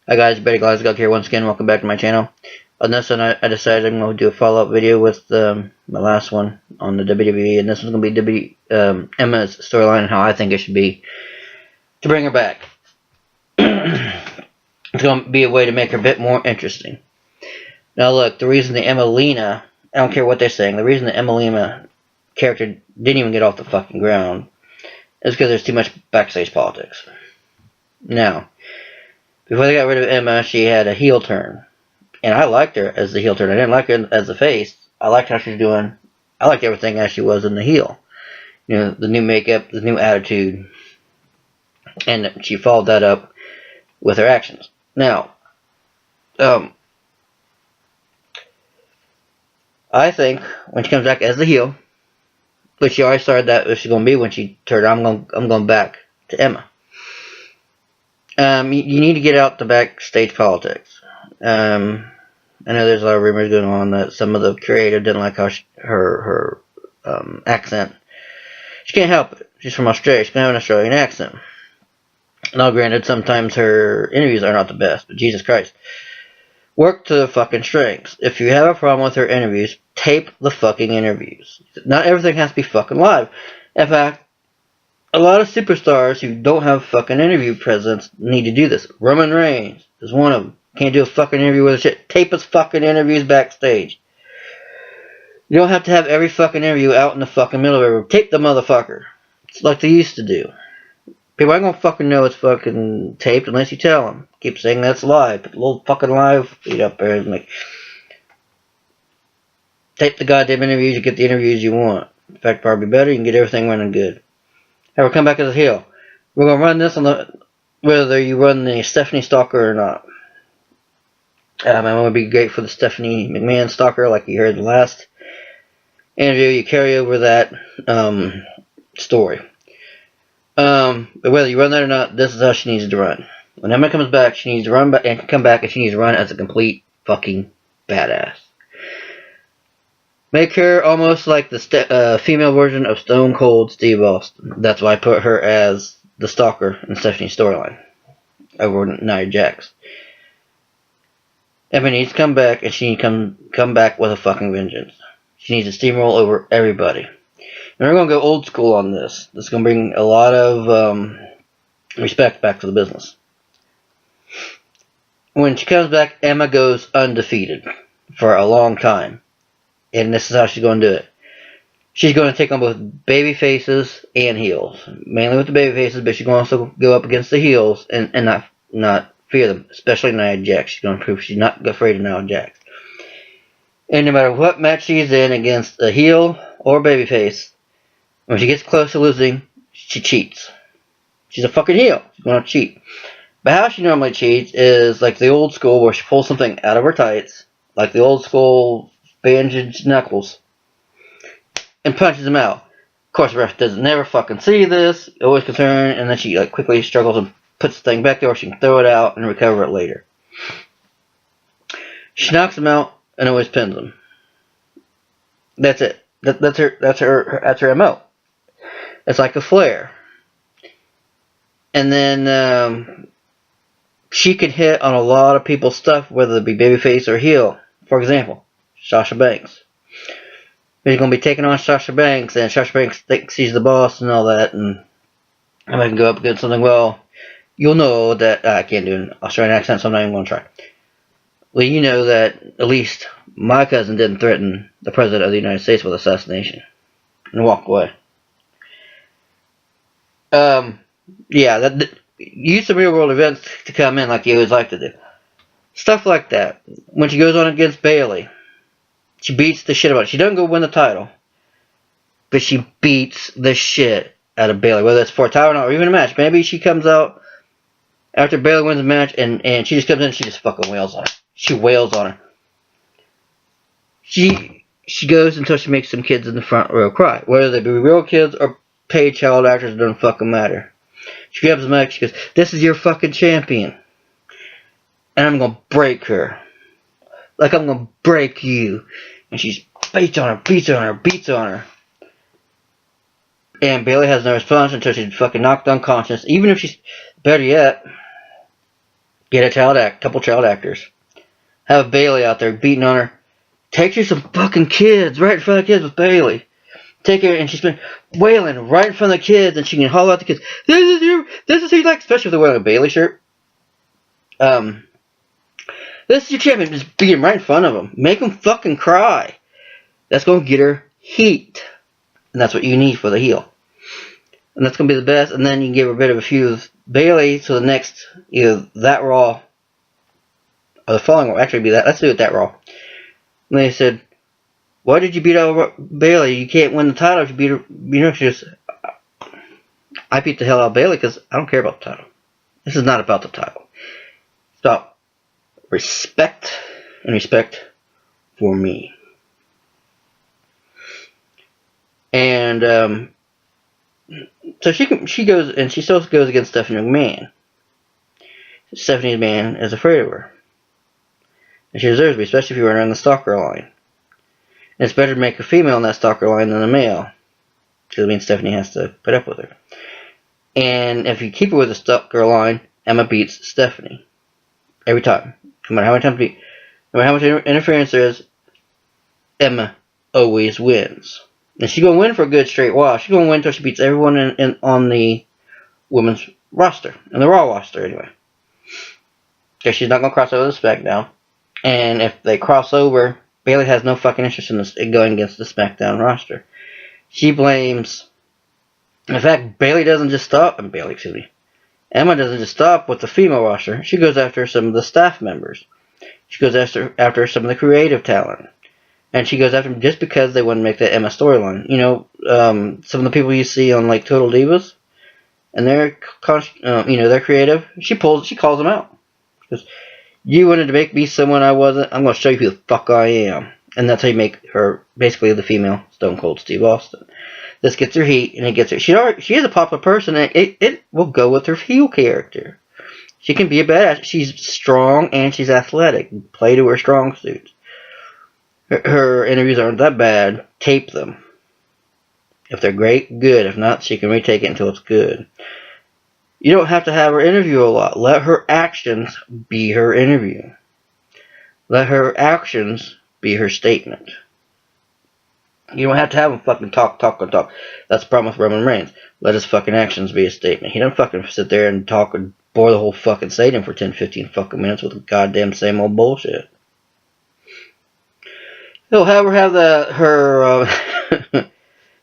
Hi guys, Betty Glasgow here once again. Welcome back to my channel. On this one, I decided I'm going to do a follow-up video with my last one on the WWE, and this one's going to be Emma's storyline and how I think it should be to bring her back. It's going to be a way to make her a bit more interesting. Now look, the reason the Emmalina, I don't care what they're saying, the reason the Emmalina character didn't even get off the fucking ground is because there's too much backstage politics. Now, before they got rid of Emma, she had a heel turn. And I liked her as the heel turn. I didn't like her as the face. I liked how she was doing. I liked everything as she was in the heel. You know, the new makeup, the new attitude. And she followed that up with her actions. Now, I think when she comes back as the heel, which she already started that if she's going to be when she turned, I'm going back to Emma. You need to get out the backstage politics. I know there's a lot of rumors going on that some of the creative didn't like how her accent. She can't help it. She's from Australia. She can have an Australian accent. Now, granted, sometimes her interviews are not the best, but Jesus Christ. Work to the fucking strengths. If you have a problem with her interviews, tape the fucking interviews. Not everything has to be fucking live. In fact, a lot of superstars who don't have fucking interview presence need to do this. Roman Reigns is one of them. Can't do a fucking interview with a shit. Tape his fucking interviews backstage. You don't have to have every fucking interview out in the fucking middle of everywhere. Tape the motherfucker. It's like they used to do. People aren't gonna fucking know it's fucking taped unless you tell them. Keep saying that's live. Put a little fucking live feed up there and make. Tape the goddamn interviews. You get the interviews you want. In fact, probably better. You can get everything running good. Have her come back as a heel. We're gonna run this on the whether you run the Stephanie Stalker or not. It would be great for the Stephanie McMahon Stalker, like you heard in the last interview. You carry over that story. But whether you run that or not, this is how she needs to run. When Emma comes back, she needs to run back and come back, and she needs to run as a complete fucking badass. Make her almost like the female version of Stone Cold Steve Austin. That's why I put her as the Stalker in Stephanie's storyline over Nia Jax. Emma needs to come back, and she needs to come back with a fucking vengeance. She needs to steamroll over everybody. And we're going to go old school on this. This is going to bring a lot of respect back to the business. When she comes back, Emma goes undefeated for a long time. And this is how she's going to do it. She's going to take on both baby faces and heels. Mainly with the baby faces, but she's going to also go up against the heels and not fear them. Especially Nia Jax. She's going to prove she's not afraid of Nia Jax. And no matter what match she's in against a heel or baby face, when she gets close to losing, she cheats. She's a fucking heel. She's going to cheat. But how she normally cheats is like the old school where she pulls something out of her tights. Like the old school bandaged knuckles and punches him out. Of course, the ref doesn't never fucking see this, always concerned, and then she like quickly struggles and puts the thing back there, or she can throw it out and recover it later. She knocks him out and always pins him. That's it. That's her MO. It's like a flare. And then she can hit on a lot of people's stuff, whether it be babyface or heel. For example, Sasha Banks. He's going to be taking on Sasha Banks, and Sasha Banks thinks she's the boss and all that, and I'm going to go up against something. Well, you'll know that I can't do an Australian accent, so I'm not even going to try. Well, you know that at least my cousin didn't threaten the President of the United States with assassination and walk away. Yeah, use some real world events to come in like you always like to do. Stuff like that. When she goes on against Bayley, she beats the shit out of it. She doesn't go win the title, but she beats the shit out of Bayley, whether it's for a title or not, or even a match. Maybe she comes out after Bayley wins a match, and she just comes in and she just fucking wails on her. She wails on her. She goes until she makes some kids in the front row cry. Whether they be real kids or paid child actors, it doesn't fucking matter. She grabs the mic, she goes, "This is your fucking champion. And I'm gonna break her. Like I'm gonna break you." And she beats on her. And Bayley has no response until she's fucking knocked unconscious. Even if she's, better yet, Get a couple child actors. Have Bayley out there beating on her. Take you some fucking kids right in front of the kids with Bayley. Take her, and she's been wailing right in front of the kids, and she can holler at the kids. This is who you like, especially if they're wearing a Bayley shirt. This is your champion. Just beat him right in front of them. Make them fucking cry. That's going to get her heat. And that's what you need for the heel. And that's going to be the best. And then you can give her a bit of a feud with Bayley. So the next, either that Raw, or the following Raw, actually be that. Let's do it that Raw. And they said, why did you beat out Bayley? You can't win the title if you beat her. You know, she just, I beat the hell out of Bayley because I don't care about the title. This is not about the title. It's about respect and respect for me. And so she goes, and she still goes against Stephanie McMahon. Stephanie McMahon is afraid of her, and she deserves to be, especially if you run around the stalker line. And it's better to make a female in that stalker line than a male, because it means Stephanie has to put up with her. And if you keep her with the stalker line, Emma beats Stephanie every time. No matter how many times no matter how much interference there is, Emma always wins. And she's going to win for a good straight while. She's going to win until she beats everyone on the women's roster. In the Raw roster, anyway. Because she's not going to cross over to SmackDown. And if they cross over, Bayley has no fucking interest in going against the SmackDown roster. She blames... In fact, Bayley doesn't just stop... Emma doesn't just stop with the female roster. She goes after some of the staff members. She goes after some of the creative talent. And she goes after them just because they want to make that Emma storyline. You know, some of the people you see on like Total Divas, and they're creative. She calls them out. Because you wanted to make me someone I wasn't. I'm going to show you who the fuck I am. And that's how you make her basically the female Stone Cold Steve Austin. This gets her heat, and it gets her. She is a popular person, and it will go with her heel character. She can be a badass. She's strong and she's athletic. Play to her strong suits. Her interviews aren't that bad. Tape them. If they're great, good. If not, she can retake it until it's good. You don't have to have her interview a lot. Let her actions be her interview. Let her actions be her statement. You don't have to have him fucking talk. That's the problem with Roman Reigns. Let his fucking actions be a statement. He don't fucking sit there and talk and bore the whole fucking stadium for 10, 15 fucking minutes with the goddamn same old bullshit. He'll have her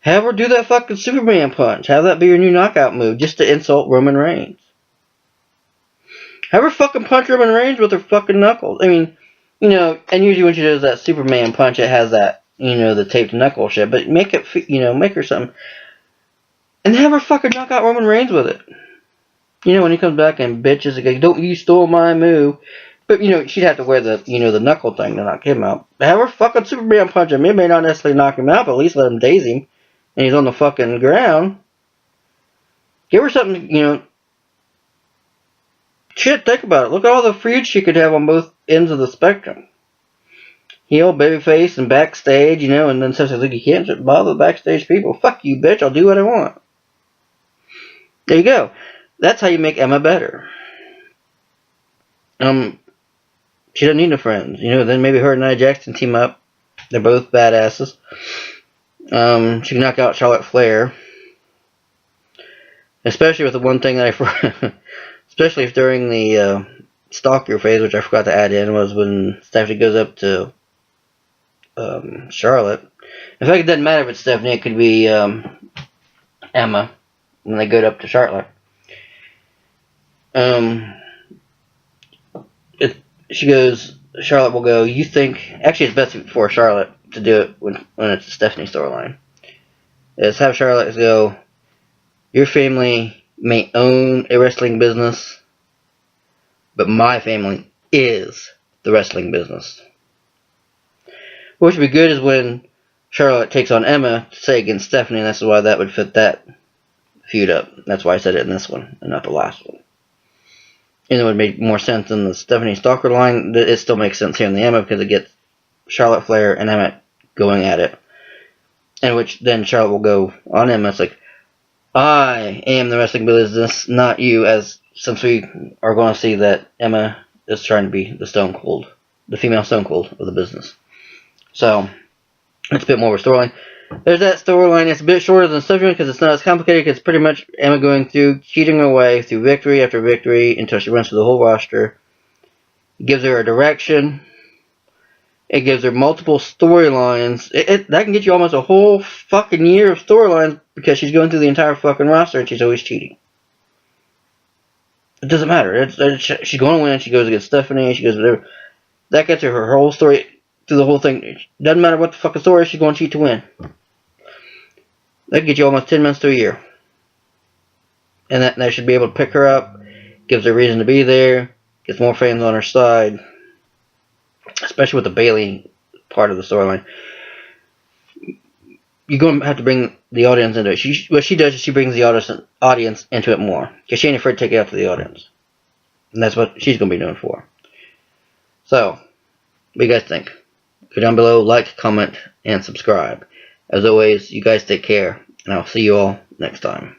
have her do that fucking Superman punch. Have that be your new knockout move just to insult Roman Reigns. Have her fucking punch Roman Reigns with her fucking knuckles. I mean, you know, and usually when she does that Superman punch, it has that, you know, the taped knuckle shit. But make it, you know, make her something. And have her fucking knock out Roman Reigns with it. You know, when he comes back and bitches again, don't you stole my move. But, you know, she'd have to wear the, you know, the knuckle thing to knock him out. Have her fucking Superman punch him. It may not necessarily knock him out, but at least let him daze him. And he's on the fucking ground. Give her something, you know. Shit, think about it. Look at all the feuds she could have on both ends of the spectrum. Heel, babyface, and backstage, you know, and then says, like, you can't bother the backstage people. Fuck you, bitch. I'll do what I want. There you go. That's how you make Emma better. She doesn't need no friends. You know, then maybe her and Nia Jackson team up. They're both badasses. She can knock out Charlotte Flair. Especially with the one thing that especially if during the Stalker phase, which I forgot to add in, was when Stephanie goes up to Charlotte. In fact, it doesn't matter if it's Stephanie. It could be Emma when they go up to Charlotte. She goes, Charlotte will go, you think, actually it's best for Charlotte to do it when it's a Stephanie storyline. Is have Charlotte go, your family may own a wrestling business, but my family is the wrestling business. What would be good is when Charlotte takes on Emma, say against Stephanie, and that's why that would fit that feud up. That's why I said it in this one, and not the last one. And it would make more sense in the Stephanie Stalker line. It still makes sense here in the Emma because it gets Charlotte Flair and Emma going at it. And which then Charlotte will go on Emma. It's like, I am the wrestling business, not you, as since we are going to see that Emma is trying to be the Stone Cold, the female Stone Cold of the business. So, it's a bit more of a storyline. There's that storyline. It's a bit shorter than Subhuman because it's not as complicated. Because it's pretty much Emma going through, cheating her way through victory after victory until she runs through the whole roster. It gives her a direction. It gives her multiple storylines. That can get you almost a whole fucking year of storylines because she's going through the entire fucking roster and she's always cheating. It doesn't matter. She's going to win. She goes against Stephanie. She goes whatever. That gets her whole story through the whole thing. It doesn't matter what the fucking story is. She's going to cheat to win. That can get you almost 10 months to a year. And that should be able to pick her up. Gives her a reason to be there. Gets more fans on her side. Especially with the Bayley part of the storyline. You're going to have to bring the audience into it. What she does is she brings the audience into it more. Because she ain't afraid to take it out to the audience. And that's what she's going to be doing for. So, what do you guys think? Go down below, like, comment, and subscribe. As always, you guys take care, and I'll see you all next time.